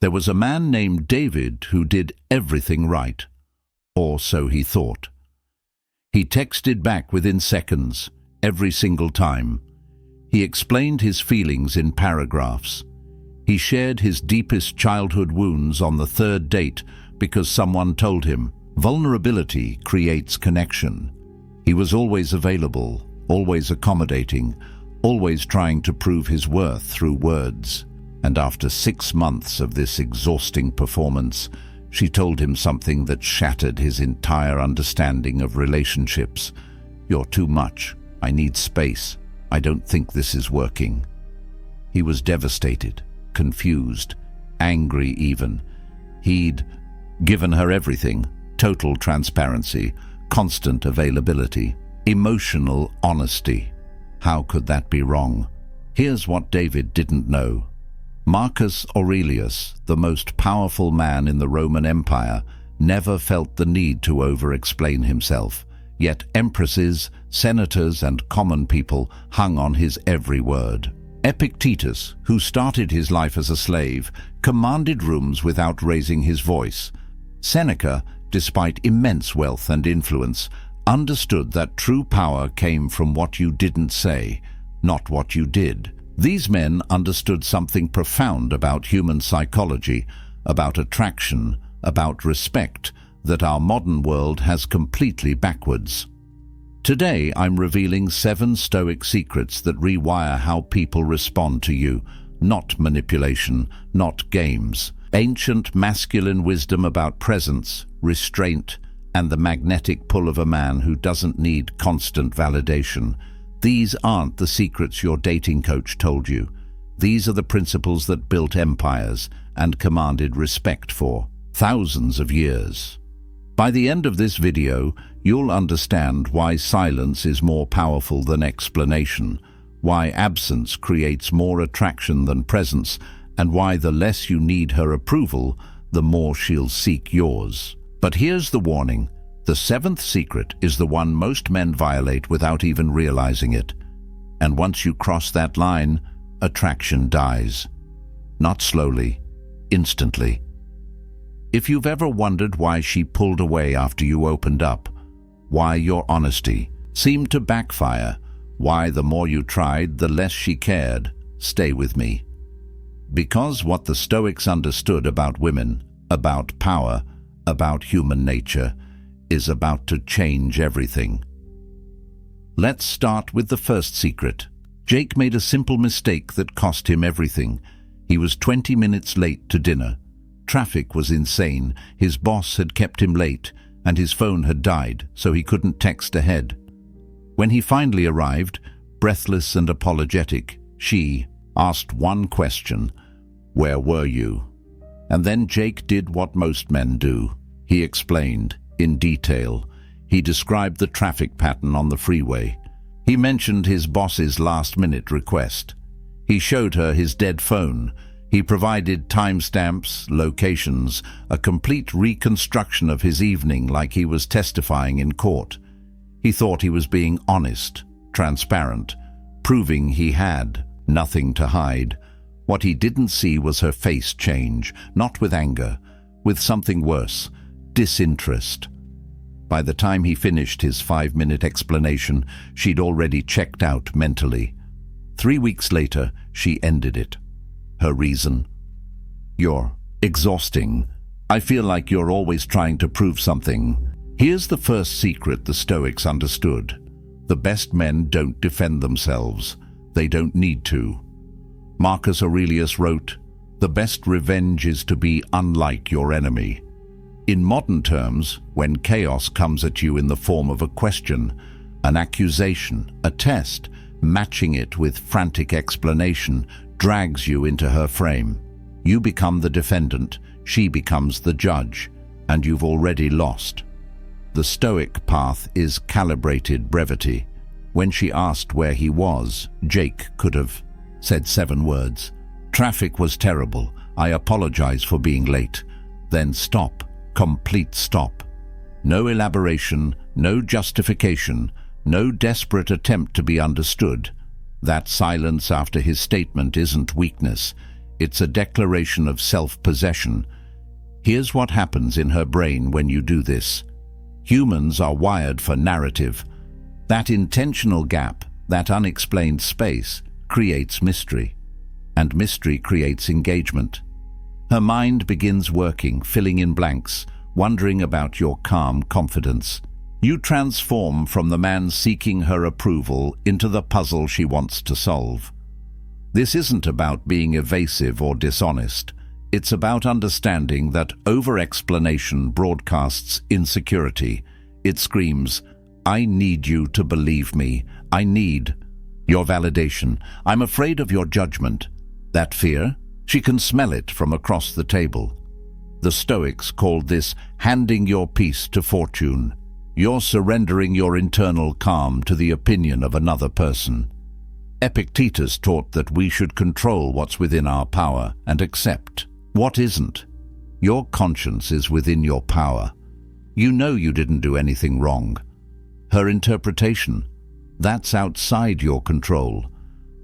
There was a man named David who did everything right, or so he thought. He texted back within seconds, every single time. He explained his feelings in paragraphs. He shared his deepest childhood wounds on the third date because someone told him, vulnerability creates connection. He was always available, always accommodating, always trying to prove his worth through words. And after 6 months of this exhausting performance, she told him something that shattered his entire understanding of relationships. You're too much. I need space. I don't think this is working. He was devastated, confused, angry even. He'd given her everything, total transparency, constant availability, emotional honesty. How could that be wrong? Here's what David didn't know. Marcus Aurelius, the most powerful man in the Roman Empire, never felt the need to over-explain himself. Yet empresses, senators, and common people hung on his every word. Epictetus, who started his life as a slave, commanded rooms without raising his voice. Seneca, despite immense wealth and influence, understood that true power came from what you didn't say, not what you did. These men understood something profound about human psychology, about attraction, about respect, that our modern world has completely backwards. Today, I'm revealing 7 Stoic secrets that rewire how people respond to you, not manipulation, not games. Ancient masculine wisdom about presence, restraint, and the magnetic pull of a man who doesn't need constant validation. These aren't the secrets your dating coach told you. These are the principles that built empires and commanded respect for thousands of years. By the end of this video, you'll understand why silence is more powerful than explanation, why absence creates more attraction than presence, and why the less you need her approval, the more she'll seek yours. But here's the warning. The 7th secret is the one most men violate without even realizing it. And once you cross that line, attraction dies. Not slowly, instantly. If you've ever wondered why she pulled away after you opened up, why your honesty seemed to backfire, why the more you tried, the less she cared, stay with me. Because what the Stoics understood about women, about power, about human nature, is about to change everything. Let's start with the first secret. Jake made a simple mistake that cost him everything. He was 20 minutes late to dinner. Traffic was insane, his boss had kept him late, and his phone had died, so he couldn't text ahead. When he finally arrived, breathless and apologetic, she asked one question: "Where were you?" And then Jake did what most men do. He explained, in detail. He described the traffic pattern on the freeway. He mentioned his boss's last-minute request. He showed her his dead phone. He provided timestamps, locations, a complete reconstruction of his evening like he was testifying in court. He thought he was being honest, transparent, proving he had nothing to hide. What he didn't see was her face change, not with anger, with something worse, disinterest. By the time he finished his 5-minute explanation, she'd already checked out mentally. 3 weeks later, she ended it. Her reason? "You're exhausting. I feel like you're always trying to prove something." Here's the first secret the Stoics understood. The best men don't defend themselves. They don't need to. Marcus Aurelius wrote, "The best revenge is to be unlike your enemy." In modern terms, when chaos comes at you in the form of a question, an accusation, a test, matching it with frantic explanation drags you into her frame. You become the defendant, she becomes the judge, and you've already lost. The Stoic path is calibrated brevity. When she asked where he was, Jake could have said 7 words. "Traffic was terrible. I apologize for being late." Then stop. Complete stop. No elaboration, no justification, no desperate attempt to be understood. That silence after his statement isn't weakness. It's a declaration of self-possession. Here's what happens in her brain when you do this. Humans are wired for narrative. That intentional gap, that unexplained space, creates mystery. And mystery creates engagement. Her mind begins working, filling in blanks, wondering about your calm confidence. You transform from the man seeking her approval into the puzzle she wants to solve. This isn't about being evasive or dishonest. It's about understanding that over-explanation broadcasts insecurity. It screams, "I need you to believe me. I need your validation. I'm afraid of your judgment." That fear? She can smell it from across the table. The Stoics called this handing your peace to fortune. You're surrendering your internal calm to the opinion of another person. Epictetus taught that we should control what's within our power and accept what isn't. Your conscience is within your power. You know you didn't do anything wrong. Her interpretation, that's outside your control.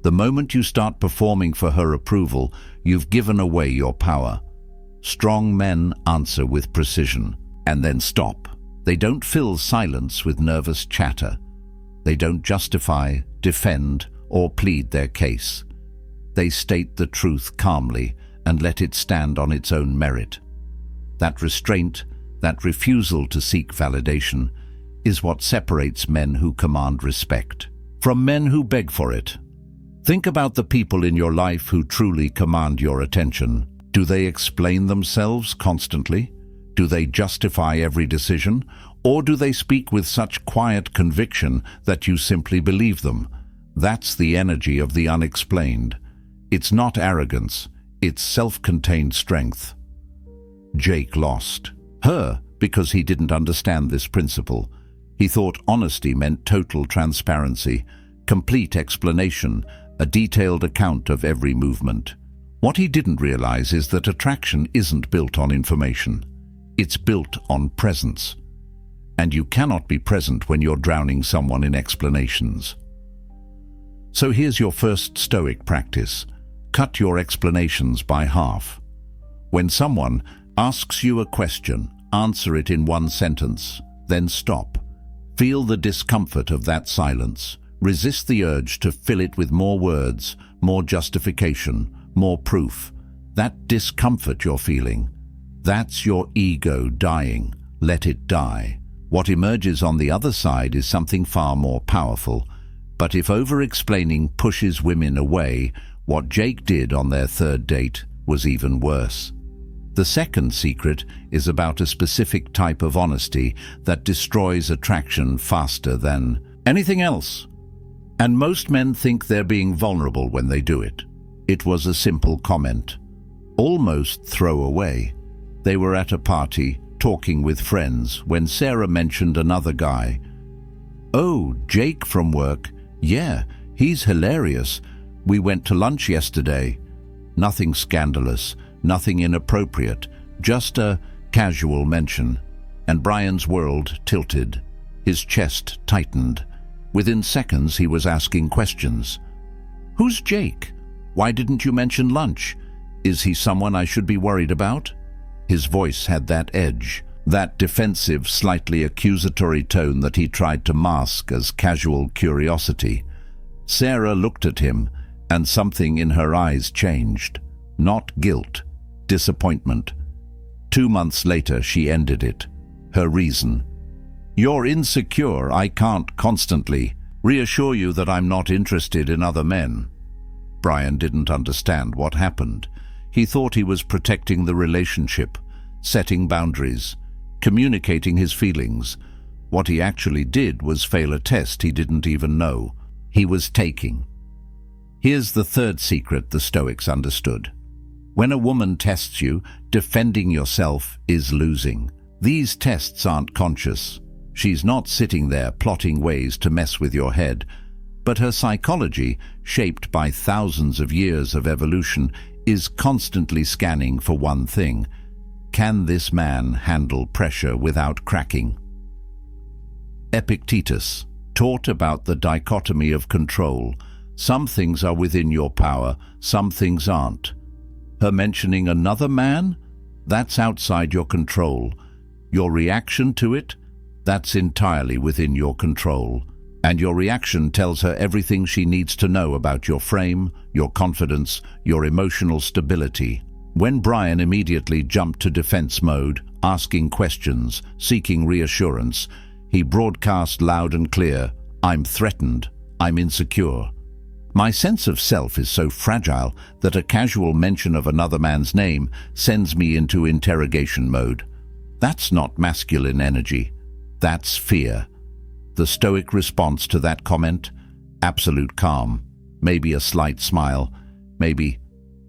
The moment you start performing for her approval, you've given away your power. Strong men answer with precision, and then stop. They don't fill silence with nervous chatter. They don't justify, defend, or plead their case. They state the truth calmly and let it stand on its own merit. That restraint, that refusal to seek validation, is what separates men who command respect from men who beg for it. Think about the people in your life who truly command your attention. Do they explain themselves constantly? Do they justify every decision? Or do they speak with such quiet conviction that you simply believe them? That's the energy of the unexplained. It's not arrogance, it's self-contained strength. Jake lost. Her because he didn't understand this principle. He thought honesty meant total transparency, complete explanation, a detailed account of every movement. What he didn't realize is that attraction isn't built on information. It's built on presence. And you cannot be present when you're drowning someone in explanations. So here's your first Stoic practice. Cut your explanations by half. When someone asks you a question, answer it in one sentence, then stop. Feel the discomfort of that silence. Resist the urge to fill it with more words, more justification, more proof. That discomfort you're feeling, that's your ego dying. Let it die. What emerges on the other side is something far more powerful. But if over-explaining pushes women away, what Jake did on their third date was even worse. The second secret is about a specific type of honesty that destroys attraction faster than anything else. And most men think they're being vulnerable when they do it. It was a simple comment, almost throwaway. They were at a party, talking with friends, when Sarah mentioned another guy. "Oh, Jake from work. Yeah, he's hilarious. We went to lunch yesterday." Nothing scandalous, nothing inappropriate, just a casual mention. And Brian's world tilted. His chest tightened. Within seconds, he was asking questions. "Who's Jake? Why didn't you mention lunch? Is he someone I should be worried about?" His voice had that edge, that defensive, slightly accusatory tone that he tried to mask as casual curiosity. Sarah looked at him, and something in her eyes changed. Not guilt, disappointment. 2 months later, she ended it. Her reason: "You're insecure. I can't constantly reassure you that I'm not interested in other men." Brian didn't understand what happened. He thought he was protecting the relationship, setting boundaries, communicating his feelings. What he actually did was fail a test he didn't even know he was taking. Here's the third secret the Stoics understood. When a woman tests you, defending yourself is losing. These tests aren't conscious. She's not sitting there plotting ways to mess with your head, but her psychology, shaped by thousands of years of evolution, is constantly scanning for one thing: can this man handle pressure without cracking? Epictetus taught about the dichotomy of control. Some things are within your power, some things aren't. Her mentioning another man? That's outside your control. Your reaction to it? That's entirely within your control. And your reaction tells her everything she needs to know about your frame, your confidence, your emotional stability. When Brian immediately jumped to defense mode, asking questions, seeking reassurance, he broadcast loud and clear, "I'm threatened. I'm insecure. My sense of self is so fragile that a casual mention of another man's name sends me into interrogation mode." That's not masculine energy. That's fear. The Stoic response to that comment? Absolute calm. Maybe a slight smile. Maybe,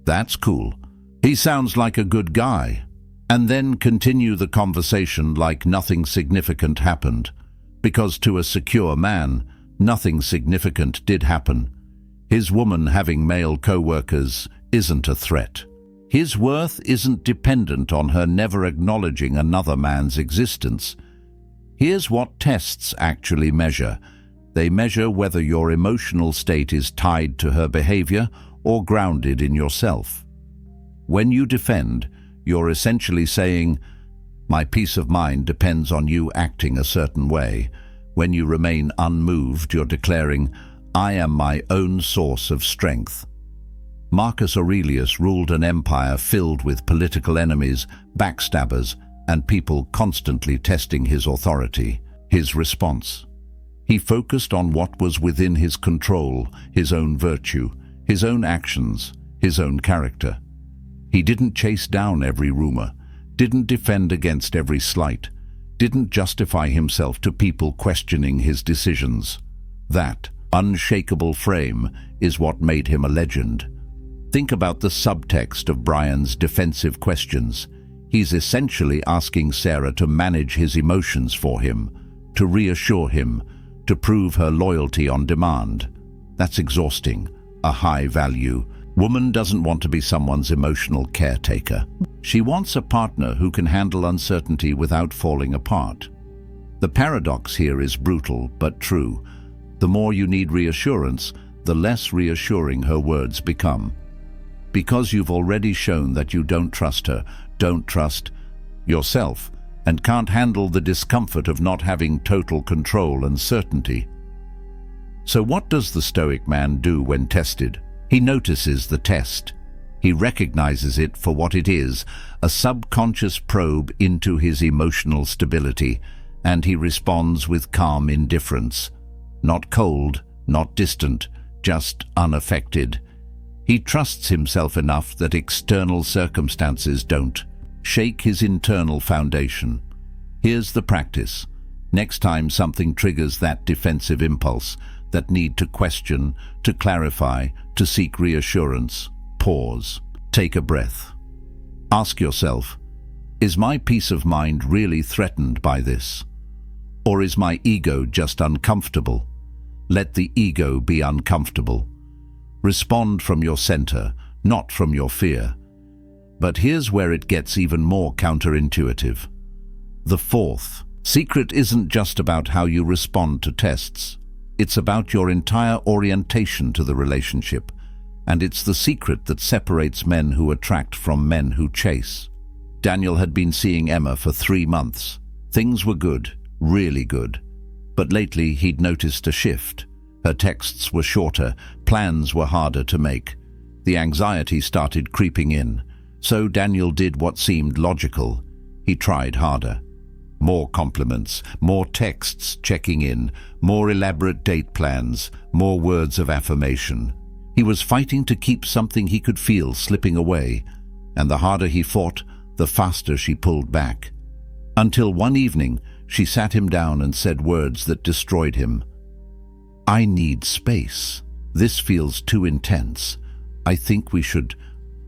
"That's cool. He sounds like a good guy." And then continue the conversation like nothing significant happened. Because to a secure man, nothing significant did happen. His woman having male co-workers isn't a threat. His worth isn't dependent on her never acknowledging another man's existence. Here's what tests actually measure. They measure whether your emotional state is tied to her behavior or grounded in yourself. When you defend, you're essentially saying, "My peace of mind depends on you acting a certain way." When you remain unmoved, you're declaring, "I am my own source of strength." Marcus Aurelius ruled an empire filled with political enemies, backstabbers, and people constantly testing his authority. His response? He focused on what was within his control, his own virtue, his own actions, his own character. He didn't chase down every rumor, didn't defend against every slight, didn't justify himself to people questioning his decisions. That unshakable frame is what made him a legend. Think about the subtext of Brian's defensive questions. He's essentially asking Sarah to manage his emotions for him, to reassure him, to prove her loyalty on demand. That's exhausting, a high value. Woman doesn't want to be someone's emotional caretaker. She wants a partner who can handle uncertainty without falling apart. The paradox here is brutal but true. The more you need reassurance, the less reassuring her words become. Because you've already shown that you don't trust her, don't trust yourself, and can't handle the discomfort of not having total control and certainty. So what does the Stoic man do when tested? He notices the test. He recognizes it for what it is, a subconscious probe into his emotional stability, and he responds with calm indifference. Not cold, not distant, just unaffected. He trusts himself enough that external circumstances don't shake his internal foundation. Here's the practice. Next time something triggers that defensive impulse, that need to question, to clarify, to seek reassurance, pause. Take a breath. Ask yourself, is my peace of mind really threatened by this? Or is my ego just uncomfortable? Let the ego be uncomfortable. Respond from your center, not from your fear. But here's where it gets even more counterintuitive. The fourth secret isn't just about how you respond to tests. It's about your entire orientation to the relationship. And it's the secret that separates men who attract from men who chase. Daniel had been seeing Emma for 3 months. Things were good, really good. But lately he'd noticed a shift. Her texts were shorter, plans were harder to make. The anxiety started creeping in. So Daniel did what seemed logical. He tried harder. More compliments, more texts checking in, more elaborate date plans, more words of affirmation. He was fighting to keep something he could feel slipping away, and the harder he fought, the faster she pulled back. Until one evening, she sat him down and said words that destroyed him. "I need space. This feels too intense. I think we should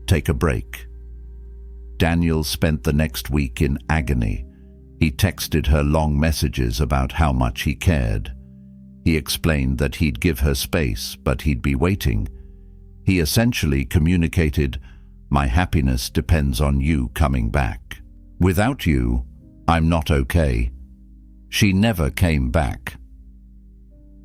take a break." Daniel spent the next week in agony. He texted her long messages about how much he cared. He explained that he'd give her space, but he'd be waiting. He essentially communicated, "My happiness depends on you coming back. Without you, I'm not okay." She never came back.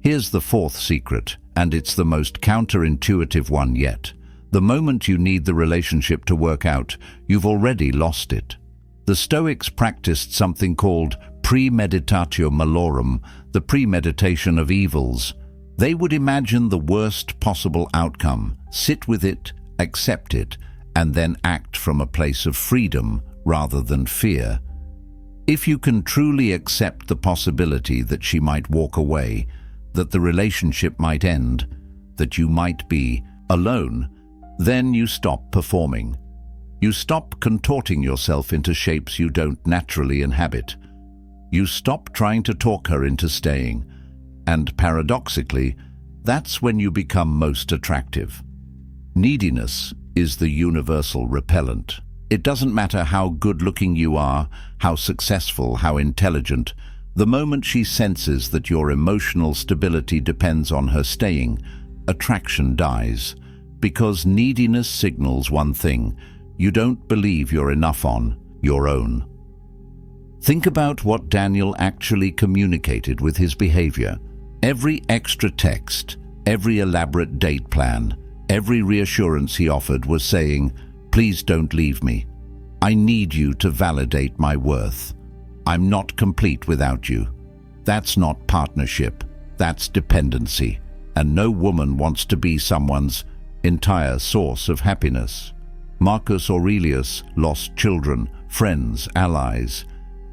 Here's the fourth secret, and it's the most counterintuitive one yet. The moment you need the relationship to work out, you've already lost it. The Stoics practiced something called premeditatio malorum, the premeditation of evils. They would imagine the worst possible outcome, sit with it, accept it, and then act from a place of freedom rather than fear. If you can truly accept the possibility that she might walk away, that the relationship might end, that you might be alone, then you stop performing. You stop contorting yourself into shapes you don't naturally inhabit. You stop trying to talk her into staying, and paradoxically, that's when you become most attractive. Neediness is the universal repellent. It doesn't matter how good-looking you are, how successful, how intelligent. The moment she senses that your emotional stability depends on her staying, attraction dies. Because neediness signals one thing: you don't believe you're enough on your own. Think about what Daniel actually communicated with his behavior. Every extra text, every elaborate date plan, every reassurance he offered was saying, "Please don't leave me. I need you to validate my worth. I'm not complete without you." That's not partnership, that's dependency. And no woman wants to be someone's entire source of happiness. Marcus Aurelius lost children, friends, allies.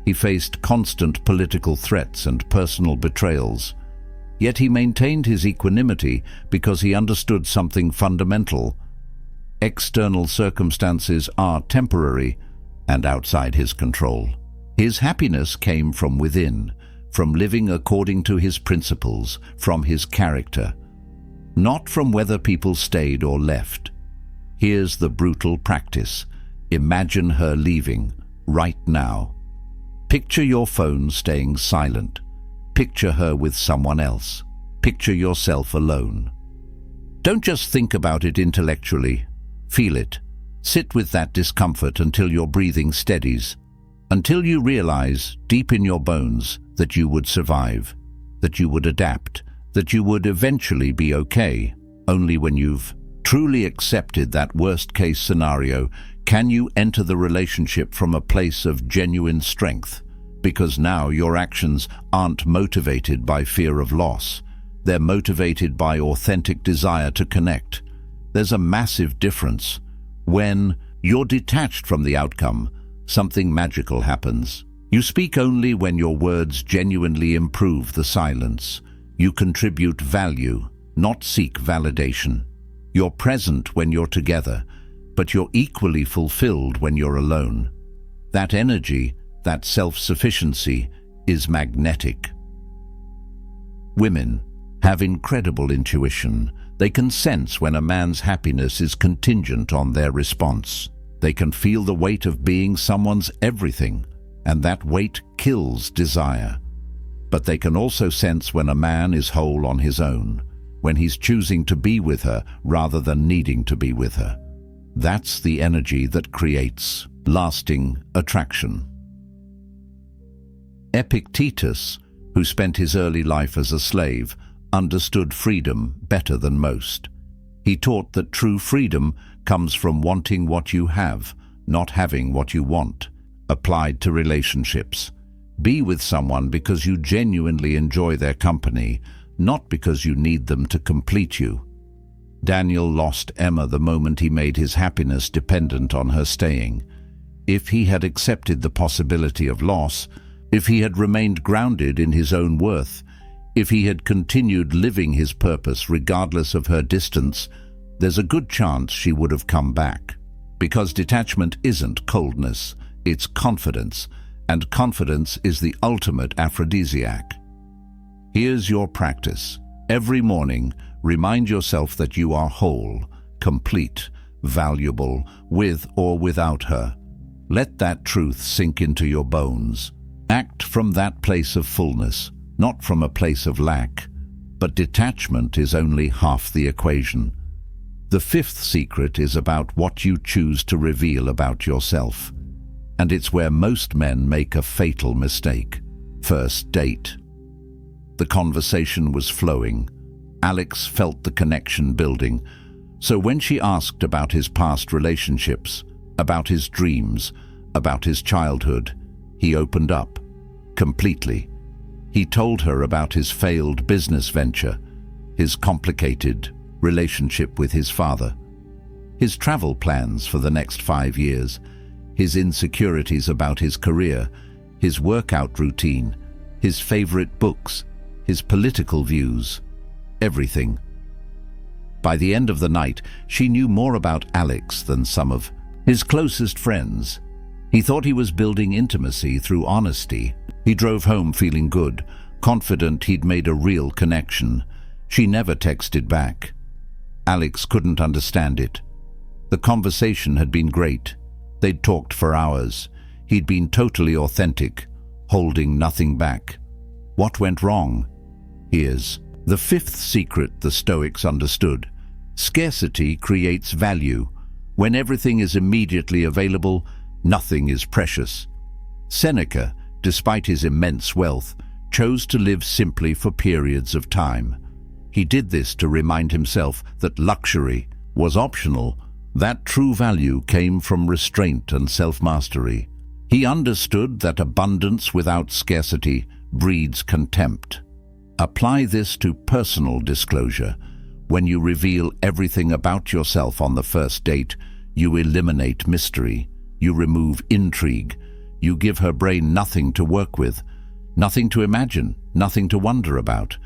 He faced constant political threats and personal betrayals. Yet he maintained his equanimity because he understood something fundamental. External circumstances are temporary and outside his control. His happiness came from within, from living according to his principles, from his character, not from whether people stayed or left. Here's the brutal practice. Imagine her leaving, right now. Picture your phone staying silent. Picture her with someone else. Picture yourself alone. Don't just think about it intellectually. Feel it. Sit with that discomfort until your breathing steadies, until you realize, deep in your bones, that you would survive, that you would adapt, that you would eventually be okay. Only when you've truly accepted that worst-case scenario can you enter the relationship from a place of genuine strength, because now your actions aren't motivated by fear of loss. They're motivated by authentic desire to connect. There's a massive difference. When you're detached from the outcome, something magical happens. You speak only when your words genuinely improve the silence. You contribute value, not seek validation. You're present when you're together, but you're equally fulfilled when you're alone. That energy, that self-sufficiency, is magnetic. Women have incredible intuition. They can sense when a man's happiness is contingent on their response. They can feel the weight of being someone's everything, and that weight kills desire. But they can also sense when a man is whole on his own, when he's choosing to be with her rather than needing to be with her. That's the energy that creates lasting attraction. Epictetus, who spent his early life as a slave, understood freedom better than most. He taught that true freedom comes from wanting what you have, not having what you want. Applied to relationships. Be with someone because you genuinely enjoy their company, not because you need them to complete you. Daniel lost Emma the moment he made his happiness dependent on her staying. If he had accepted the possibility of loss, if he had remained grounded in his own worth, if he had continued living his purpose regardless of her distance, there's a good chance she would have come back. Because detachment isn't coldness, it's confidence, and confidence is the ultimate aphrodisiac. Here's your practice. Every morning, remind yourself that you are whole, complete, valuable, with or without her. Let that truth sink into your bones. Act from that place of fullness, not from a place of lack. But detachment is only half the equation. The fifth secret is about what you choose to reveal about yourself. And it's where most men make a fatal mistake. First date. The conversation was flowing. Alex felt the connection building. So when she asked about his past relationships, about his dreams, about his childhood, he opened up, completely. He told her about his failed business venture, his complicated relationship with his father, his travel plans for the next 5 years, his insecurities about his career, his workout routine, his favorite books, his political views, everything. By the end of the night, she knew more about Alex than some of his closest friends. He thought he was building intimacy through honesty. He drove home feeling good, confident he'd made a real connection. She never texted back. Alex couldn't understand it. The conversation had been great. They'd talked for hours. He'd been totally authentic, holding nothing back. What went wrong? Here's the fifth secret the Stoics understood. Scarcity creates value. When everything is immediately available, nothing is precious. Seneca, despite his immense wealth, chose to live simply for periods of time. He did this to remind himself that luxury was optional, that true value came from restraint and self-mastery. He understood that abundance without scarcity breeds contempt. Apply this to personal disclosure. When you reveal everything about yourself on the first date, you eliminate mystery, you remove intrigue, you give her brain nothing to work with, nothing to imagine, nothing to wonder about.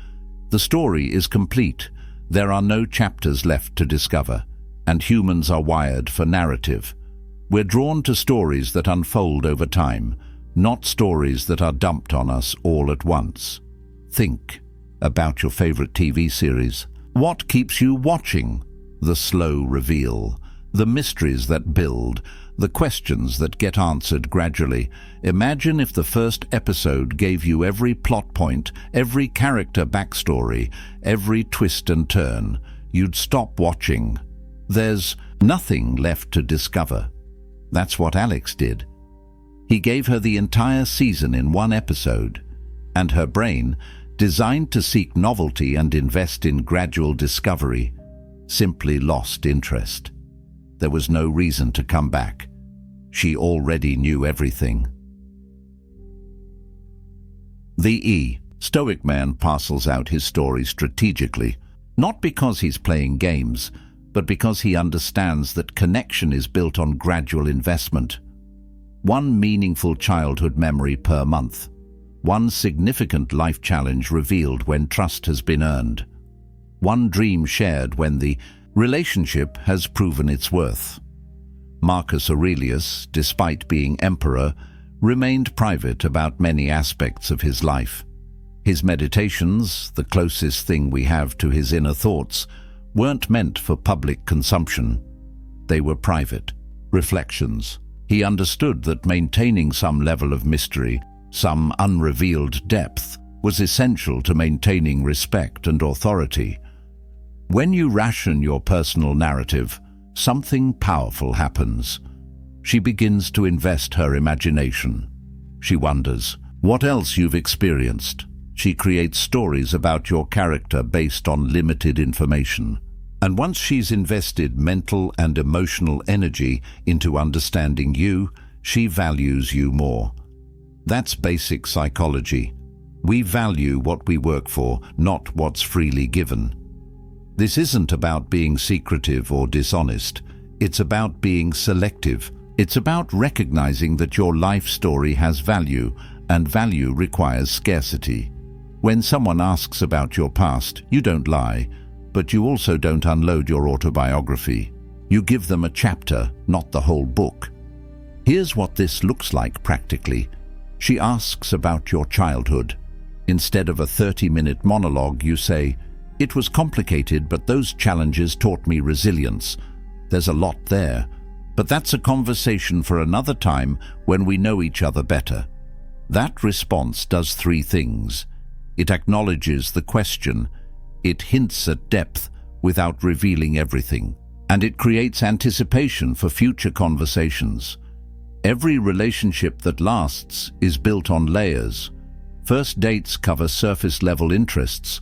The story is complete. There are no chapters left to discover, and humans are wired for narrative. We're drawn to stories that unfold over time, not stories that are dumped on us all at once. Think about your favorite TV series. What keeps you watching? The slow reveal, the mysteries that build, the questions that get answered gradually. Imagine if the first episode gave you every plot point, every character backstory, every twist and turn. You'd stop watching. There's nothing left to discover. That's what Alex did. He gave her the entire season in one episode, and her brain, designed to seek novelty and invest in gradual discovery, simply lost interest. There was no reason to come back. She already knew everything. The Stoic man parcels out his story strategically, not because he's playing games, but because he understands that connection is built on gradual investment. One meaningful childhood memory per month. One significant life challenge revealed when trust has been earned. One dream shared when the relationship has proven its worth. Marcus Aurelius, despite being emperor, remained private about many aspects of his life. His meditations, the closest thing we have to his inner thoughts, weren't meant for public consumption. They were private reflections. He understood that maintaining some level of mystery, some unrevealed depth, was essential to maintaining respect and authority. When you ration your personal narrative, something powerful happens. She begins to invest her imagination. She wonders what else you've experienced. She creates stories about your character based on limited information. And once she's invested mental and emotional energy into understanding you, she values you more. That's basic psychology. We value what we work for, not what's freely given. This isn't about being secretive or dishonest. It's about being selective. It's about recognizing that your life story has value, and value requires scarcity. When someone asks about your past, you don't lie, but you also don't unload your autobiography. You give them a chapter, not the whole book. Here's what this looks like practically. She asks about your childhood. Instead of a 30-minute monologue, you say, "It was complicated, but those challenges taught me resilience." There's a lot there, but that's a conversation for another time when we know each other better. That response does three things. It acknowledges the question, it hints at depth without revealing everything, and it creates anticipation for future conversations. Every relationship that lasts is built on layers. First dates cover surface-level interests.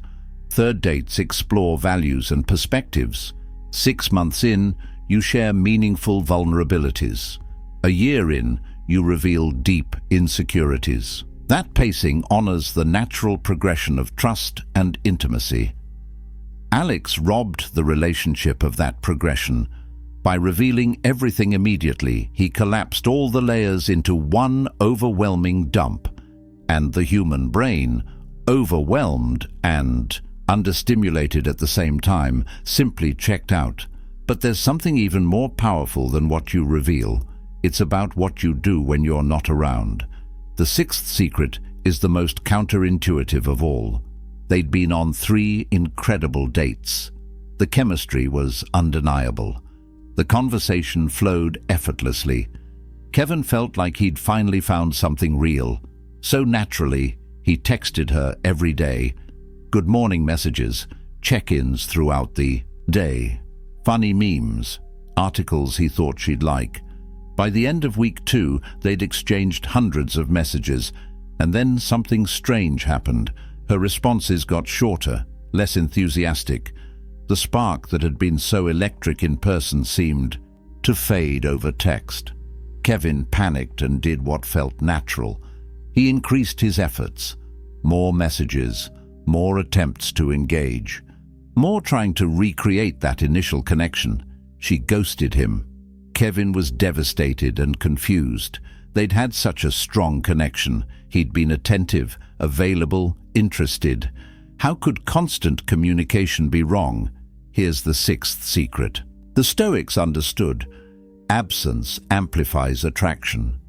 Third dates explore values and perspectives. 6 months in, you share meaningful vulnerabilities. A year in, you reveal deep insecurities. That pacing honors the natural progression of trust and intimacy. Alex robbed the relationship of that progression. By revealing everything immediately, he collapsed all the layers into one overwhelming dump. And the human brain, overwhelmed and understimulated at the same time, simply checked out. But there's something even more powerful than what you reveal. It's about what you do when you're not around. The sixth secret is the most counterintuitive of all. They'd been on 3 incredible dates. The chemistry was undeniable. The conversation flowed effortlessly. Kevin felt like he'd finally found something real. So naturally, he texted her every day. Good morning messages, check-ins throughout the day, funny memes, articles he thought she'd like. By the end of week 2, they'd exchanged hundreds of messages, and then something strange happened. Her responses got shorter, less enthusiastic. The spark that had been so electric in person seemed to fade over text. Kevin panicked and did what felt natural. He increased his efforts. More messages, more attempts to engage, more trying to recreate that initial connection. She ghosted him. Kevin was devastated and confused. They'd had such a strong connection. He'd been attentive, available, interested. How could constant communication be wrong? Here's the sixth secret. The Stoics understood. Absence amplifies attraction.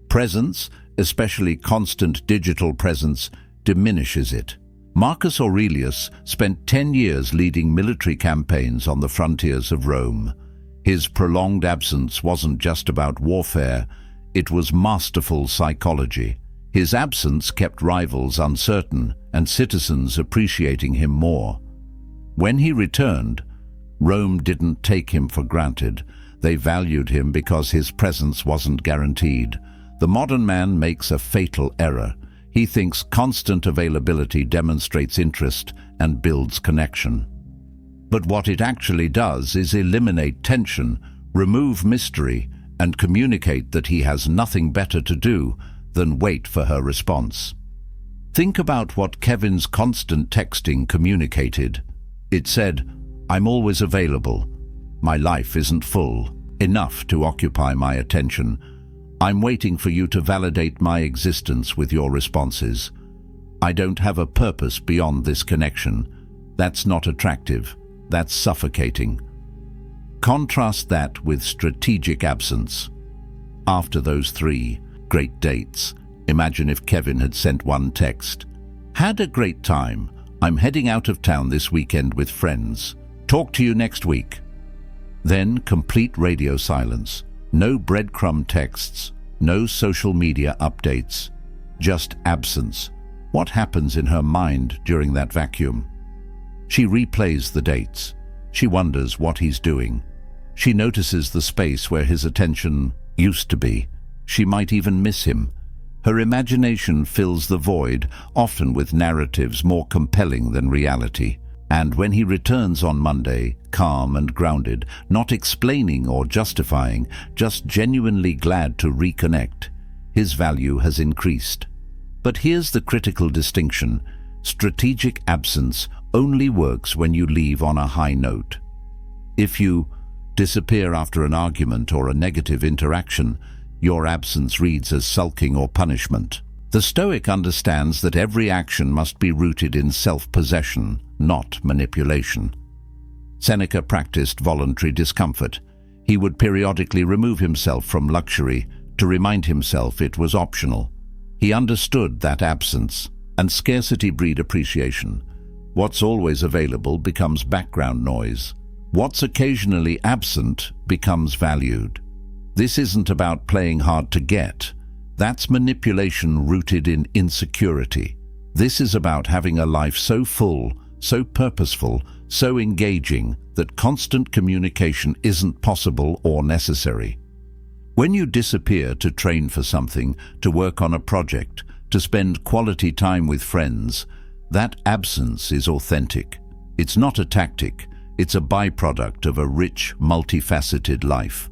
Presence, especially constant digital presence, diminishes it. Marcus Aurelius spent 10 years leading military campaigns on the frontiers of Rome. His prolonged absence wasn't just about warfare, it was masterful psychology. His absence kept rivals uncertain and citizens appreciating him more. When he returned, Rome didn't take him for granted. They valued him because his presence wasn't guaranteed. The modern man makes a fatal error. He thinks constant availability demonstrates interest and builds connection. But what it actually does is eliminate tension, remove mystery, and communicate that he has nothing better to do than wait for her response. Think about what Kevin's constant texting communicated. It said, "I'm always available. My life isn't full, enough to occupy my attention. I'm waiting for you to validate my existence with your responses. I don't have a purpose beyond this connection. That's not attractive. That's suffocating." Contrast that with strategic absence. After those 3 great dates, imagine if Kevin had sent one text. "Had a great time. I'm heading out of town this weekend with friends. Talk to you next week." Then complete radio silence. No breadcrumb texts, no social media updates, just absence. What happens in her mind during that vacuum? She replays the dates. She wonders what he's doing. She notices the space where his attention used to be. She might even miss him. Her imagination fills the void, often with narratives more compelling than reality. And when he returns on Monday, calm and grounded, not explaining or justifying, just genuinely glad to reconnect, his value has increased. But here's the critical distinction. Strategic absence only works when you leave on a high note. If you disappear after an argument or a negative interaction, your absence reads as sulking or punishment. The Stoic understands that every action must be rooted in self-possession, not manipulation. Seneca practiced voluntary discomfort. He would periodically remove himself from luxury to remind himself it was optional. He understood that absence, and scarcity breed appreciation. What's always available becomes background noise. What's occasionally absent becomes valued. This isn't about playing hard to get. That's manipulation rooted in insecurity. This is about having a life so full, so purposeful, so engaging that constant communication isn't possible or necessary. When you disappear to train for something, to work on a project, to spend quality time with friends, that absence is authentic. It's not a tactic. It's a byproduct of a rich, multifaceted life.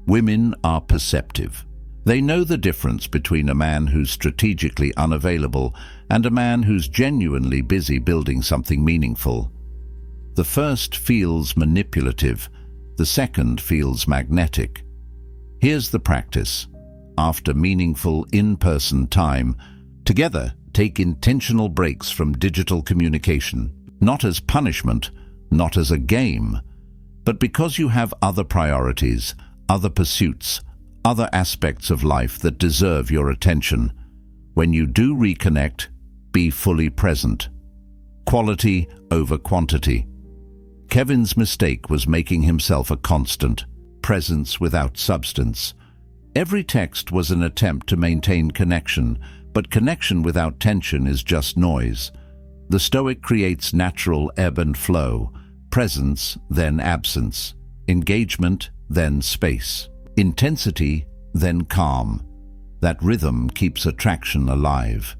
Women are perceptive. They know the difference between a man who's strategically unavailable and a man who's genuinely busy building something meaningful. The first feels manipulative, the second feels magnetic. Here's the practice. After meaningful in-person time, together take intentional breaks from digital communication, not as punishment, not as a game, but because you have other priorities, other pursuits, other aspects of life that deserve your attention. When you do reconnect, be fully present. Quality over quantity. Kevin's mistake was making himself a constant, presence without substance. Every text was an attempt to maintain connection, but connection without tension is just noise. The Stoic creates natural ebb and flow, presence, then absence, engagement, then space, intensity, then calm. That rhythm keeps attraction alive.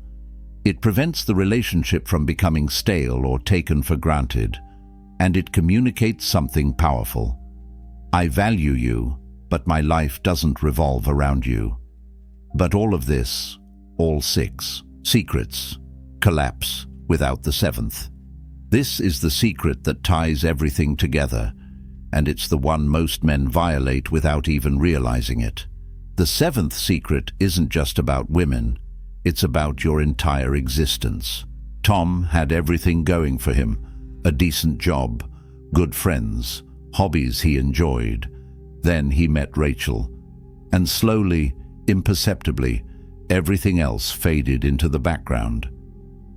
It prevents the relationship from becoming stale or taken for granted, and it communicates something powerful. I value you, but my life doesn't revolve around you. But all of this, all 6 secrets, collapse without the 7th. This is the secret that ties everything together, and it's the one most men violate without even realizing it. The 7th secret isn't just about women, it's about your entire existence. Tom had everything going for him: a decent job, good friends, hobbies he enjoyed. Then he met Rachel, and slowly, imperceptibly, everything else faded into the background.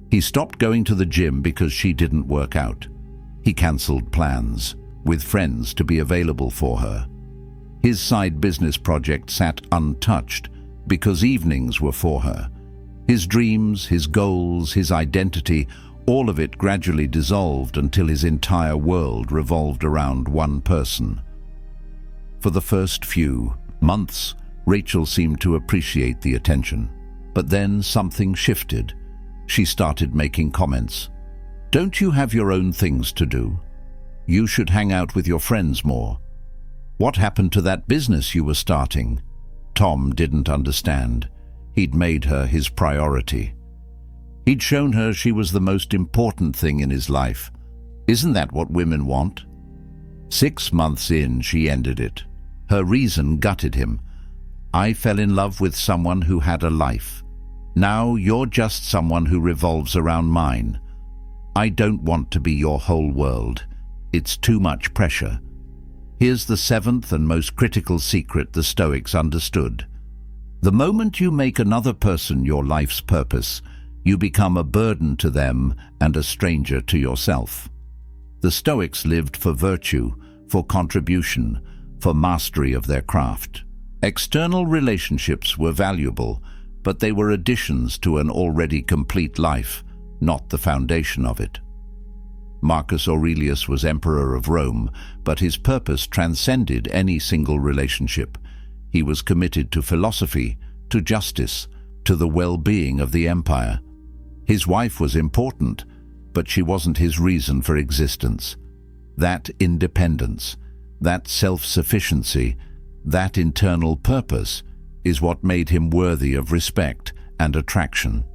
He stopped going to the gym because she didn't work out. He cancelled plans with friends to be available for her. His side business project sat untouched because evenings were for her. His dreams, his goals, his identity, all of it gradually dissolved until his entire world revolved around one person. For the first few months, Rachel seemed to appreciate the attention. But then something shifted. She started making comments. "Don't you have your own things to do? You should hang out with your friends more. What happened to that business you were starting?" Tom didn't understand. He'd made her his priority. He'd shown her she was the most important thing in his life. Isn't that what women want? 6 months in, she ended it. Her reason gutted him. "I fell in love with someone who had a life. Now you're just someone who revolves around mine. I don't want to be your whole world. It's too much pressure." Here's the 7th and most critical secret the Stoics understood. The moment you make another person your life's purpose, you become a burden to them and a stranger to yourself. The Stoics lived for virtue, for contribution, for mastery of their craft. External relationships were valuable, but they were additions to an already complete life, not the foundation of it. Marcus Aurelius was emperor of Rome, but his purpose transcended any single relationship. He was committed to philosophy, to justice, to the well-being of the empire. His wife was important, but she wasn't his reason for existence. That independence, that self-sufficiency, that internal purpose is what made him worthy of respect and attraction.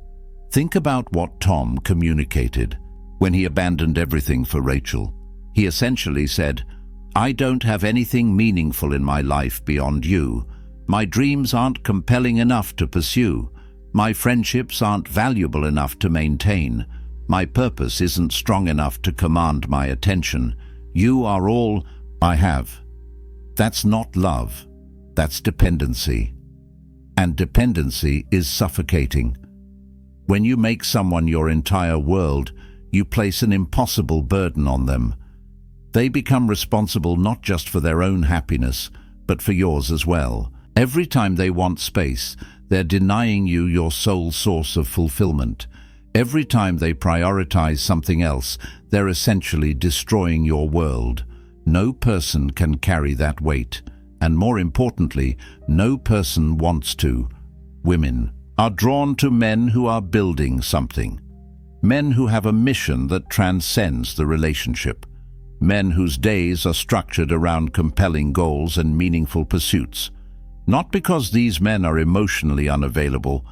Think about what Tom communicated when he abandoned everything for Rachel. He essentially said, "I don't have anything meaningful in my life beyond you. My dreams aren't compelling enough to pursue. My friendships aren't valuable enough to maintain. My purpose isn't strong enough to command my attention. You are all I have." That's not love. That's dependency. And dependency is suffocating. When you make someone your entire world, you place an impossible burden on them. They become responsible not just for their own happiness, but for yours as well. Every time they want space, they're denying you your sole source of fulfillment. Every time they prioritize something else, they're essentially destroying your world. No person can carry that weight. And more importantly, no person wants to. Women are drawn to men who are building something. Men who have a mission that transcends the relationship. men whose days are structured around compelling goals and meaningful pursuits. Not because these men are emotionally unavailable,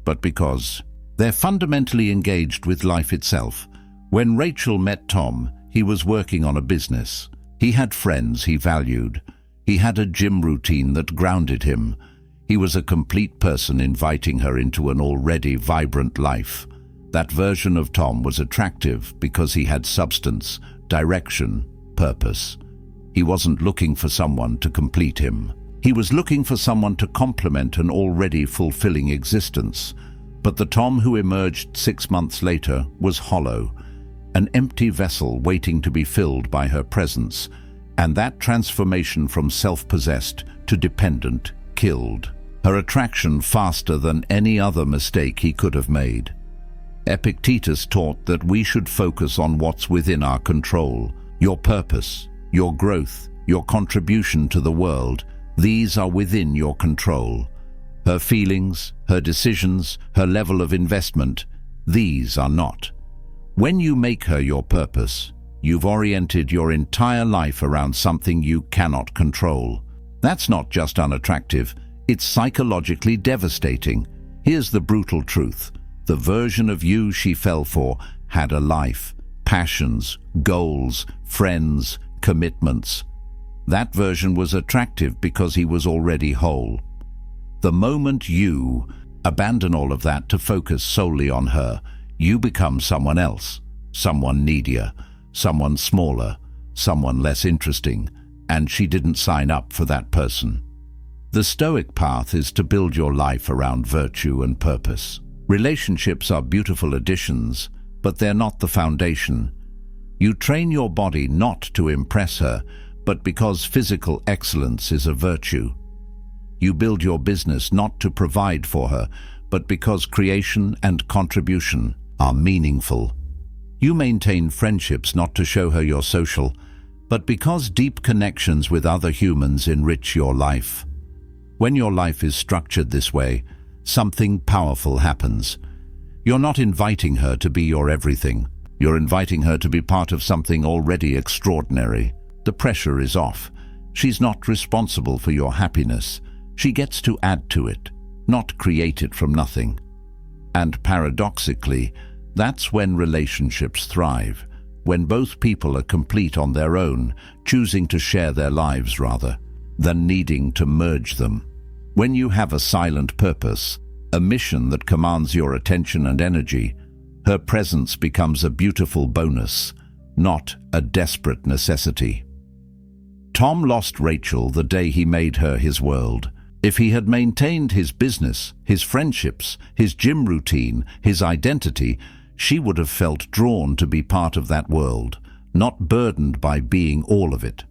but because they're fundamentally engaged with life itself. When Rachel met Tom, he was working on a business. He had friends he valued. He had a gym routine that grounded him. He was a complete person inviting her into an already vibrant life. That version of Tom was attractive because he had substance, direction, purpose. He wasn't looking for someone to complete him. He was looking for someone to complement an already fulfilling existence. But the Tom who emerged 6 months later was hollow, an empty vessel waiting to be filled by her presence, and that transformation from self-possessed to dependent killed her attraction faster than any other mistake he could have made. Epictetus taught that we should focus on what's within our control. Your purpose, your growth, your contribution to the world, these are within your control. Her feelings, her decisions, her level of investment, these are not. When you make her your purpose, you've oriented your entire life around something you cannot control. That's not just unattractive, it's psychologically devastating. Here's the brutal truth. The version of you she fell for had a life, passions, goals, friends, commitments. That version was attractive because he was already whole. The moment you abandon all of that to focus solely on her, you become someone else, someone needier, someone smaller, someone less interesting, and she didn't sign up for that person. The Stoic path is to build your life around virtue and purpose. Relationships are beautiful additions, but they're not the foundation. You train your body not to impress her, but because physical excellence is a virtue. You build your business not to provide for her, but because creation and contribution are meaningful. You maintain friendships not to show her you're social, but because deep connections with other humans enrich your life. When your life is structured this way, something powerful happens. You're not inviting her to be your everything. You're inviting her to be part of something already extraordinary. The pressure is off. She's not responsible for your happiness. She gets to add to it, not create it from nothing. And paradoxically, that's when relationships thrive, when both people are complete on their own, choosing to share their lives rather than needing to merge them. When you have a silent purpose, a mission that commands your attention and energy, her presence becomes a beautiful bonus, not a desperate necessity. Tom lost Rachel the day he made her his world. If he had maintained his business, his friendships, his gym routine, his identity, she would have felt drawn to be part of that world, not burdened by being all of it.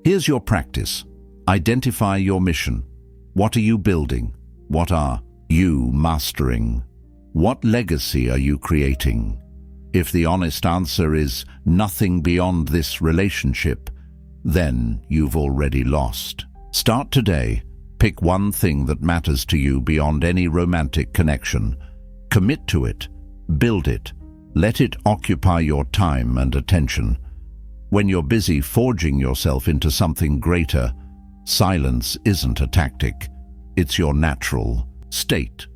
Here's your practice. Identify your mission. What are you building? What are you mastering? What legacy are you creating? If the honest answer is nothing beyond this relationship, then you've already lost. Start today. Pick one thing that matters to you beyond any romantic connection. Commit to it. Build it. Let it occupy your time and attention. When you're busy forging yourself into something greater, silence isn't a tactic. It's your natural state.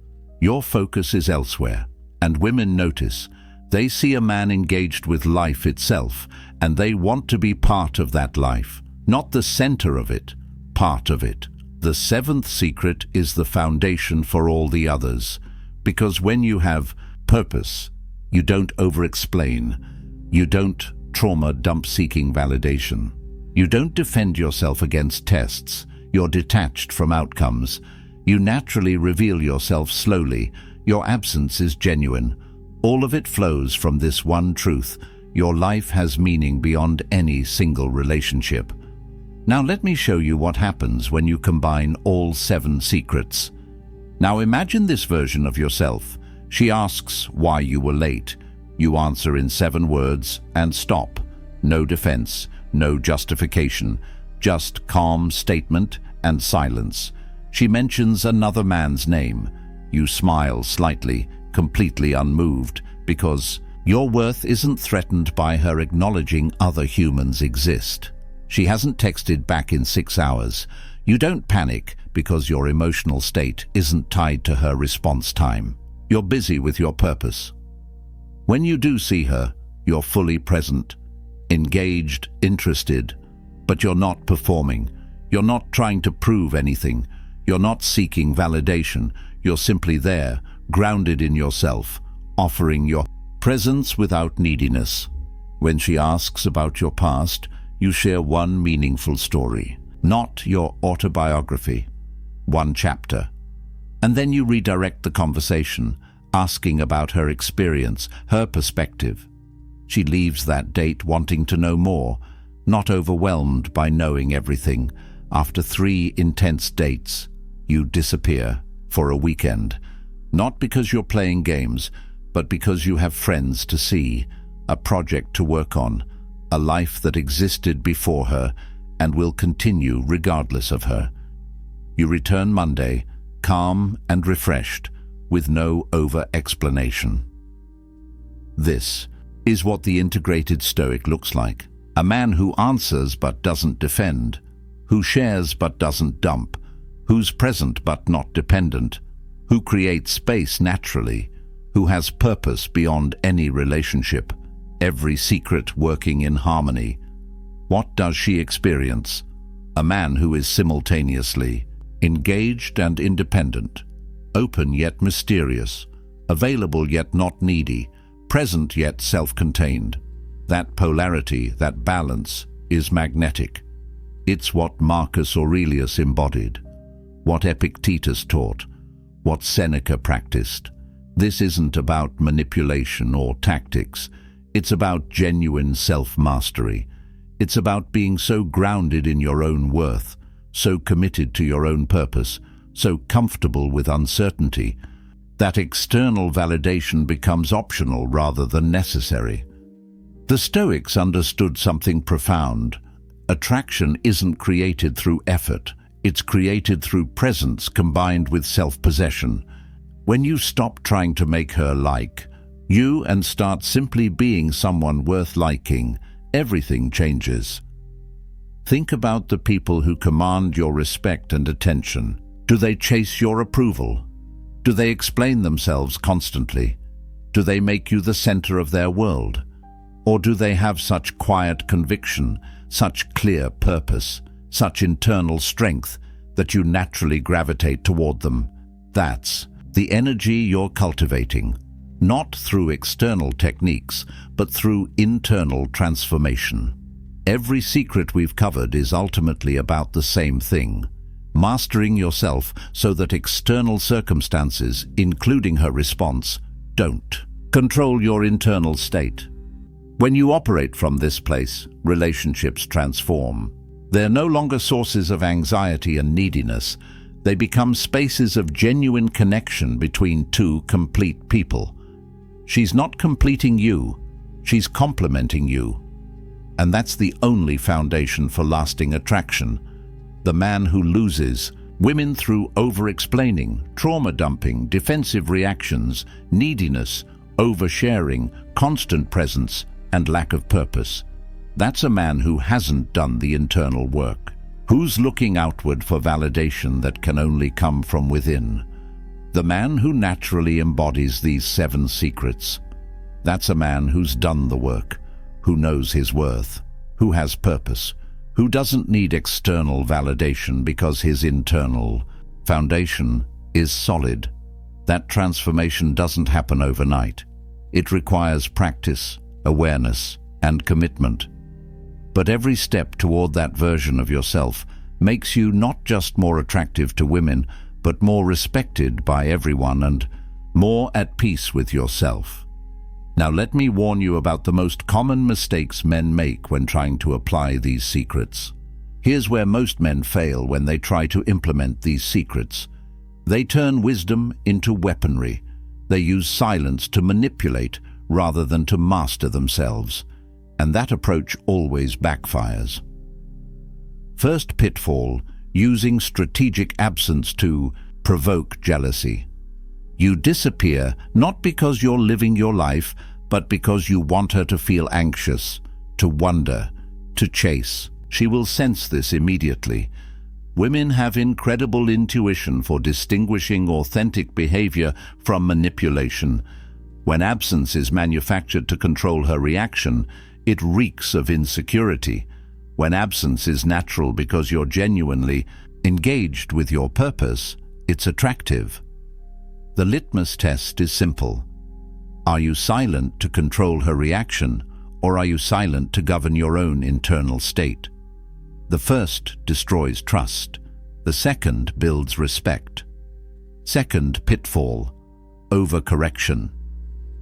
Your focus is elsewhere, and women notice. They see a man engaged with life itself, and they want to be part of that life, not the center of it, part of it. The seventh secret is the foundation for all the others, because when you have purpose, you don't over-explain, you don't trauma dump seeking validation, you don't defend yourself against tests, you're detached from outcomes, you naturally reveal yourself slowly, your absence is genuine. All of it flows from this one truth: your life has meaning beyond any single relationship. Now let me show you what happens when you combine all 7 secrets. Now imagine this version of yourself. She asks why you were late. You answer in 7 words and stop. No defense, no justification, just calm statement and silence. She mentions another man's name. You smile slightly, completely unmoved, because Your worth isn't threatened by her acknowledging other humans exist. She hasn't texted back in 6 hours. You don't panic because your emotional state isn't tied to her response time. You're busy with your purpose. When you do see her, you're fully present, engaged, interested, but you're not performing. You're not trying to prove anything. You're not seeking validation. You're simply there, grounded in yourself, offering your presence without neediness. When she asks about your past, you share one meaningful story, not your autobiography, one chapter. And then you redirect the conversation, asking about her experience, her perspective. She leaves that date wanting to know more, not overwhelmed by knowing everything. After 3 intense dates, you disappear for a weekend, not because you're playing games, but because you have friends to see, a project to work on, a life that existed before her and will continue regardless of her. You return Monday, calm and refreshed, with no over-explanation. This is what the integrated Stoic looks like. A man who answers but doesn't defend, who shares but doesn't dump, who's present but not dependent, who creates space naturally, who has purpose beyond any relationship, every secret working in harmony. What does she experience? A man who is simultaneously engaged and independent, open yet mysterious, available yet not needy, present yet self-contained. That polarity, that balance, is magnetic. It's what Marcus Aurelius embodied, what Epictetus taught, what Seneca practiced. This isn't about manipulation or tactics. It's about genuine self-mastery. It's about being so grounded in your own worth, so committed to your own purpose, so comfortable with uncertainty, that external validation becomes optional rather than necessary. The Stoics understood something profound. Attraction isn't created through effort. It's created through presence combined with self-possession. When you stop trying to make her like you and start simply being someone worth liking, everything changes. Think about the people who command your respect and attention. Do they chase your approval? Do they explain themselves constantly? Do they make you the center of their world? Or do they have such quiet conviction, such clear purpose, such internal strength that you naturally gravitate toward them? That's the energy you're cultivating, not through external techniques, but through internal transformation. Every secret we've covered is ultimately about the same thing: mastering yourself so that external circumstances, including her response, don't control your internal state. When you operate from this place, relationships transform. They're no longer sources of anxiety and neediness. They become spaces of genuine connection between two complete people. She's not completing you, she's complementing you. And that's the only foundation for lasting attraction. The man who loses women through over-explaining, trauma dumping, defensive reactions, neediness, oversharing, constant presence, and lack of purpose. That's a man who hasn't done the internal work, who's looking outward for validation that can only come from within. The man who naturally embodies these 7 secrets. That's a man who's done the work, who knows his worth, who has purpose, who doesn't need external validation because his internal foundation is solid. That transformation doesn't happen overnight. It requires practice, awareness, and commitment. But every step toward that version of yourself makes you not just more attractive to women, but more respected by everyone and more at peace with yourself. Now let me warn you about the most common mistakes men make when trying to apply these secrets. Here's where most men fail when they try to implement these secrets. They turn wisdom into weaponry. They use silence to manipulate rather than to master themselves. And that approach always backfires. First pitfall: using strategic absence to provoke jealousy. You disappear not because you're living your life, but because you want her to feel anxious, to wonder, to chase. She will sense this immediately. Women have incredible intuition for distinguishing authentic behavior from manipulation. When absence is manufactured to control her reaction, it reeks of insecurity. When absence is natural because you're genuinely engaged with your purpose, it's attractive. The litmus test is simple. Are you silent to control her reaction, or are you silent to govern your own internal state? The first destroys trust. The second builds respect. Second pitfall: overcorrection.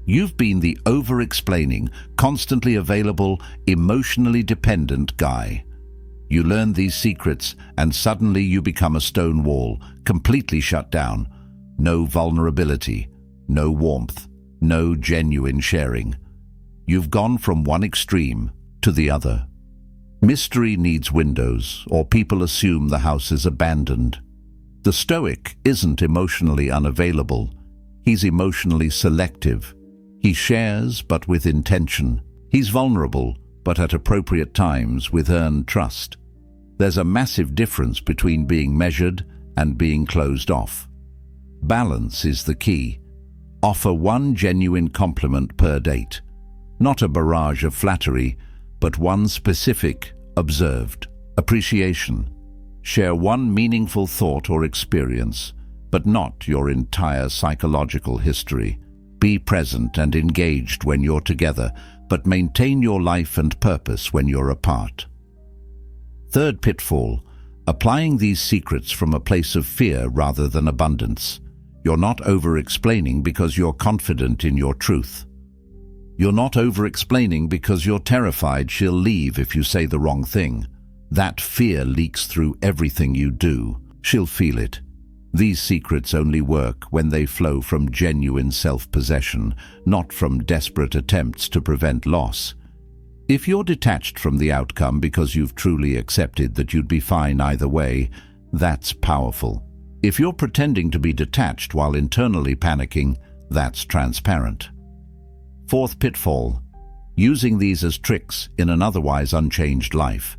You've been the over-explaining, constantly available, emotionally dependent guy. You learn these secrets and suddenly you become a stone wall, completely shut down. No vulnerability, no warmth, no genuine sharing. You've gone from one extreme to the other. Mystery needs windows, or people assume the house is abandoned. The Stoic isn't emotionally unavailable. He's emotionally selective. He shares, but with intention. He's vulnerable, but at appropriate times with earned trust. There's a massive difference between being measured and being closed off. Balance is the key. Offer one genuine compliment per date. Not a barrage of flattery, but one specific, observed appreciation. Share one meaningful thought or experience, but not your entire psychological history. Be present and engaged when you're together, but maintain your life and purpose when you're apart. Third pitfall: applying these secrets from a place of fear rather than abundance. You're not over-explaining because you're confident in your truth. You're not over-explaining because you're terrified she'll leave if you say the wrong thing. That fear leaks through everything you do. She'll feel it. These secrets only work when they flow from genuine self-possession, not from desperate attempts to prevent loss. If you're detached from the outcome because you've truly accepted that you'd be fine either way, that's powerful. If you're pretending to be detached while internally panicking, that's transparent. Fourth pitfall: using these as tricks in an otherwise unchanged life.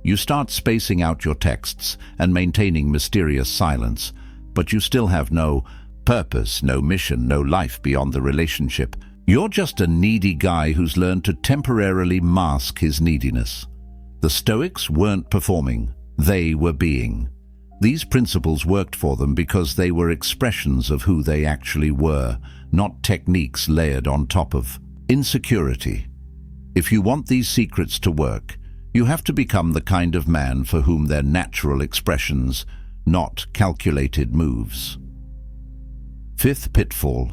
You start spacing out your texts and maintaining mysterious silence, but you still have no purpose, no mission, no life beyond the relationship. You're just a needy guy who's learned to temporarily mask his neediness. The Stoics weren't performing, they were being. These principles worked for them because they were expressions of who they actually were, not techniques layered on top of insecurity. If you want these secrets to work, you have to become the kind of man for whom they're natural expressions, not calculated moves. Fifth pitfall: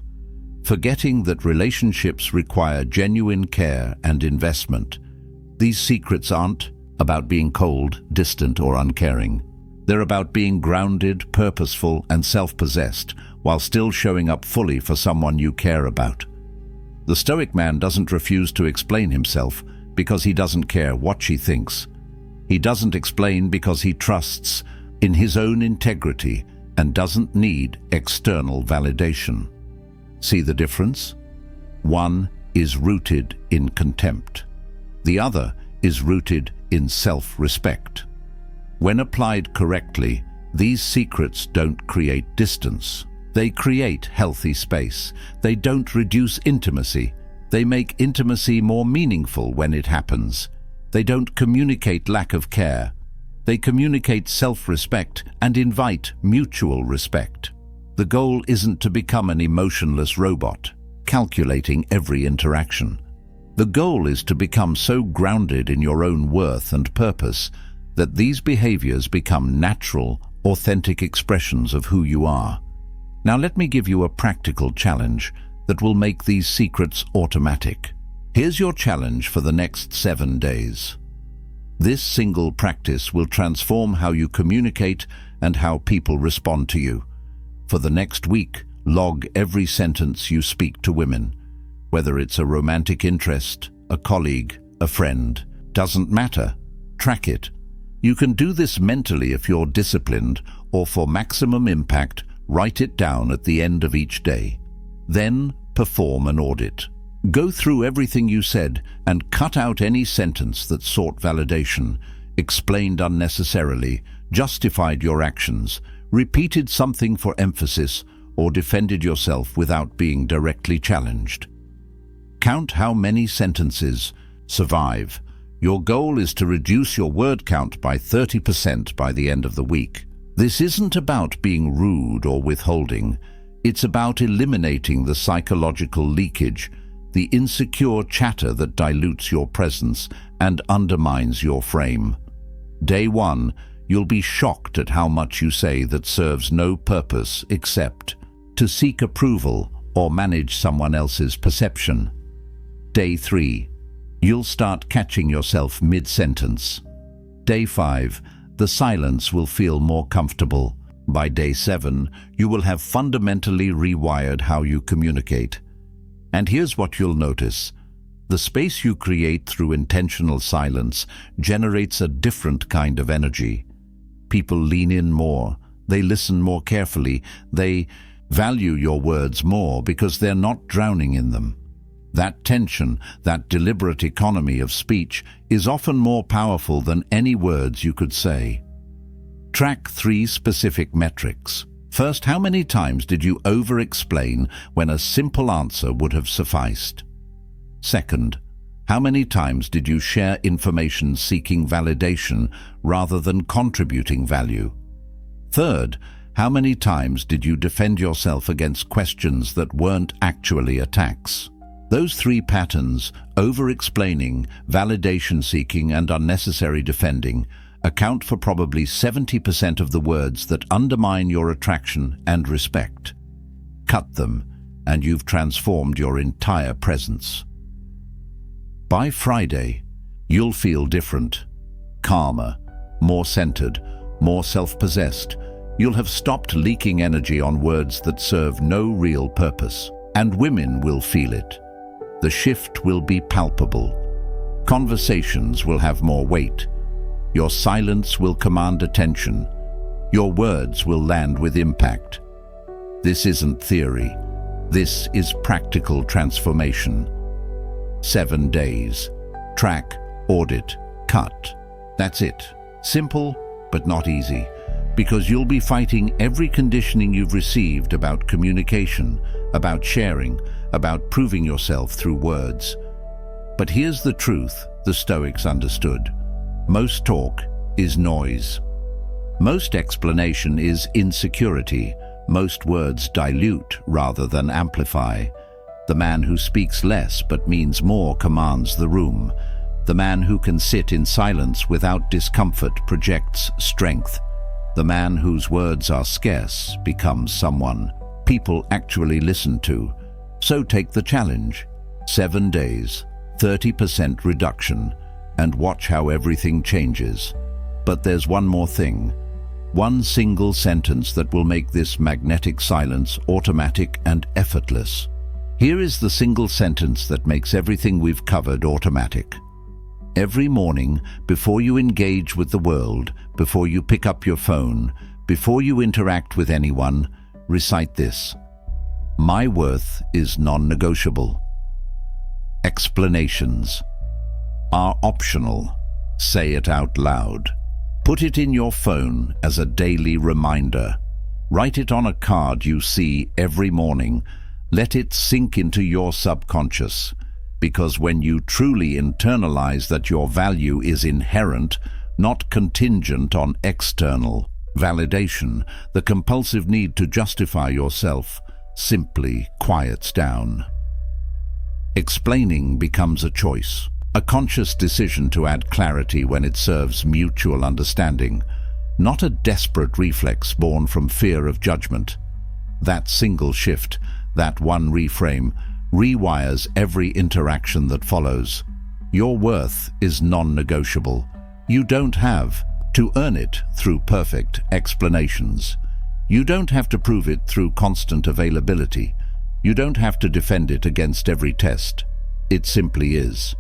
forgetting that relationships require genuine care and investment. These secrets aren't about being cold, distant, or uncaring. They're about being grounded, purposeful, and self-possessed, while still showing up fully for someone you care about. The Stoic man doesn't refuse to explain himself because he doesn't care what she thinks. He doesn't explain because he trusts in his own integrity and doesn't need external validation. See the difference? One is rooted in contempt. The other is rooted in self-respect. When applied correctly, these secrets don't create distance. They create healthy space. They don't reduce intimacy. They make intimacy more meaningful when it happens. They don't communicate lack of care. They communicate self-respect and invite mutual respect. The goal isn't to become an emotionless robot, calculating every interaction. The goal is to become so grounded in your own worth and purpose that these behaviors become natural, authentic expressions of who you are. Now let me give you a practical challenge that will make these secrets automatic. Here's your challenge for the next 7 days. This single practice will transform how you communicate and how people respond to you. For the next week, log every sentence you speak to women. Whether it's a romantic interest, a colleague, a friend, doesn't matter. Track it. You can do this mentally if you're disciplined, or for maximum impact, write it down at the end of each day. Then perform an audit. Go through everything you said and cut out any sentence that sought validation, explained unnecessarily, justified your actions, repeated something for emphasis, or defended yourself without being directly challenged. Count how many sentences survive. Your goal is to reduce your word count by 30% by the end of the week. This isn't about being rude or withholding. It's about eliminating the psychological leakage, the insecure chatter that dilutes your presence and undermines your frame. Day 1, you'll be shocked at how much you say that serves no purpose except to seek approval or manage someone else's perception. Day 3, you'll start catching yourself mid-sentence. Day 5, the silence will feel more comfortable. By day 7, you will have fundamentally rewired how you communicate. And here's what you'll notice. The space you create through intentional silence generates a different kind of energy. People lean in more, they listen more carefully, they value your words more because they're not drowning in them. That tension, that deliberate economy of speech, is often more powerful than any words you could say. Track 3 specific metrics. First, how many times did you over-explain when a simple answer would have sufficed? Second, how many times did you share information seeking validation rather than contributing value? Third, how many times did you defend yourself against questions that weren't actually attacks? Those 3 patterns, over-explaining, validation-seeking, and unnecessary defending, account for probably 70% of the words that undermine your attraction and respect. Cut them, and you've transformed your entire presence. By Friday, you'll feel different, calmer, more centered, more self-possessed. You'll have stopped leaking energy on words that serve no real purpose, and women will feel it. The shift will be palpable. Conversations will have more weight. Your silence will command attention. Your words will land with impact. This isn't theory. This is practical transformation. 7 days. Track, audit, cut. That's it. Simple, but not easy. Because you'll be fighting every conditioning you've received about communication, about sharing, about proving yourself through words. But here's the truth the Stoics understood. Most talk is noise. Most explanation is insecurity. Most words dilute rather than amplify. The man who speaks less but means more commands the room. The man who can sit in silence without discomfort projects strength. The man whose words are scarce becomes someone people actually listen to. So take the challenge. 7 days, 30% reduction, and watch how everything changes. But there's one more thing. One single sentence that will make this magnetic silence automatic and effortless. Here is the single sentence that makes everything we've covered automatic. Every morning, before you engage with the world, before you pick up your phone, before you interact with anyone, recite this. My worth is non-negotiable. Explanations are optional. Say it out loud. Put it in your phone as a daily reminder. Write it on a card you see every morning. Let it sink into your subconscious. Because when you truly internalize that your value is inherent, not contingent on external validation, the compulsive need to justify yourself simply quiets down. Explaining becomes a choice, a conscious decision to add clarity when it serves mutual understanding, not a desperate reflex born from fear of judgment. That single shift, that one reframe, rewires every interaction that follows. Your worth is non-negotiable. You don't have to earn it through perfect explanations. You don't have to prove it through constant availability. You don't have to defend it against every test. It simply is.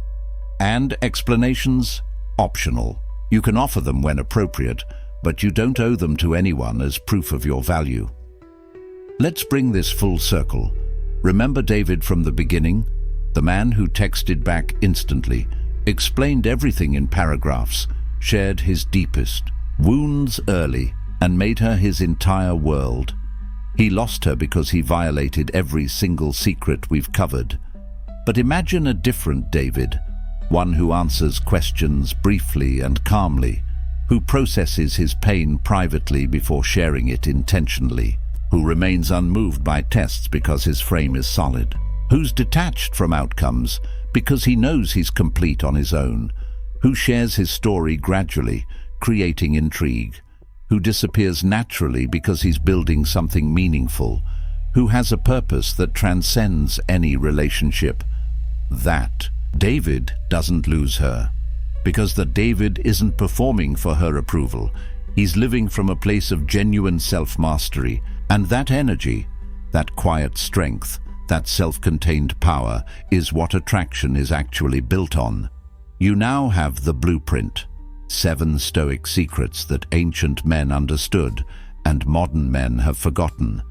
And explanations? Optional. You can offer them when appropriate, but you don't owe them to anyone as proof of your value. Let's bring this full circle. Remember David from the beginning? The man who texted back instantly, explained everything in paragraphs, shared his deepest wounds early, and made her his entire world. He lost her because he violated every single secret we've covered. But imagine a different David, one who answers questions briefly and calmly, who processes his pain privately before sharing it intentionally, who remains unmoved by tests because his frame is solid, who's detached from outcomes because he knows he's complete on his own, who shares his story gradually, creating intrigue, who disappears naturally because he's building something meaningful, who has a purpose that transcends any relationship. That David doesn't lose her, because the David isn't performing for her approval. He's living from a place of genuine self-mastery, and that energy, that quiet strength, that self-contained power is what attraction is actually built on. You now have the blueprint, 7 Stoic secrets that ancient men understood and modern men have forgotten,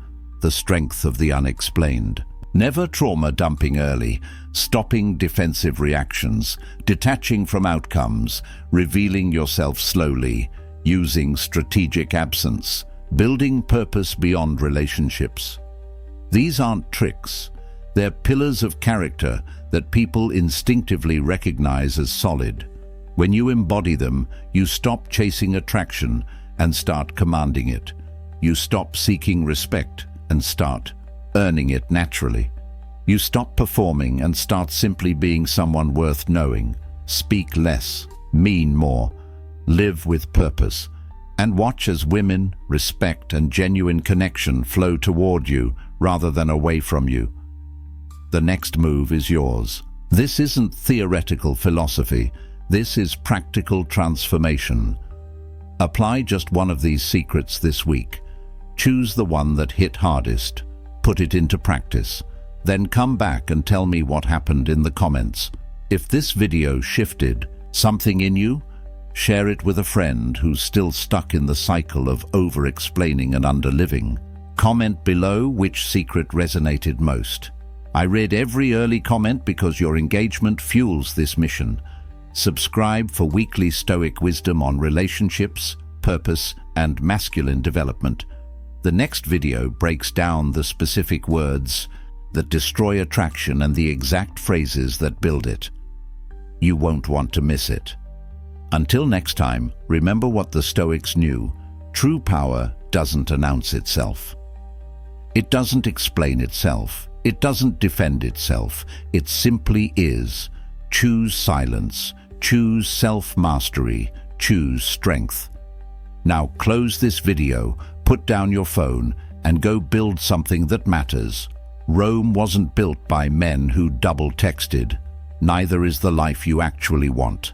the strength of the unexplained. Never trauma dumping early, stopping defensive reactions, detaching from outcomes, revealing yourself slowly, using strategic absence, building purpose beyond relationships. These aren't tricks, they're pillars of character that people instinctively recognize as solid. When you embody them, you stop chasing attraction and start commanding it. You stop seeking respect and start earning it naturally. You stop performing and start simply being someone worth knowing. Speak less, mean more, live with purpose, and watch as women, respect, and genuine connection flow toward you rather than away from you. The next move is yours. This isn't theoretical philosophy. This is practical transformation. Apply just one of these secrets this week. Choose the one that hit hardest. Put it into practice. Then come back and tell me what happened in the comments. If this video shifted something in you, share it with a friend who's still stuck in the cycle of over-explaining and under-living. Comment below which secret resonated most. I read every early comment because your engagement fuels this mission. Subscribe for weekly Stoic wisdom on relationships, purpose, and masculine development. The next video breaks down the specific words that destroy attraction and the exact phrases that build it. You won't want to miss it. Until next time, remember what the Stoics knew. True power doesn't announce itself. It doesn't explain itself. It doesn't defend itself. It simply is. Choose silence. Choose self-mastery. Choose strength. Now close this video, put down your phone, and go build something that matters. Rome wasn't built by men who double-texted. Neither is the life you actually want.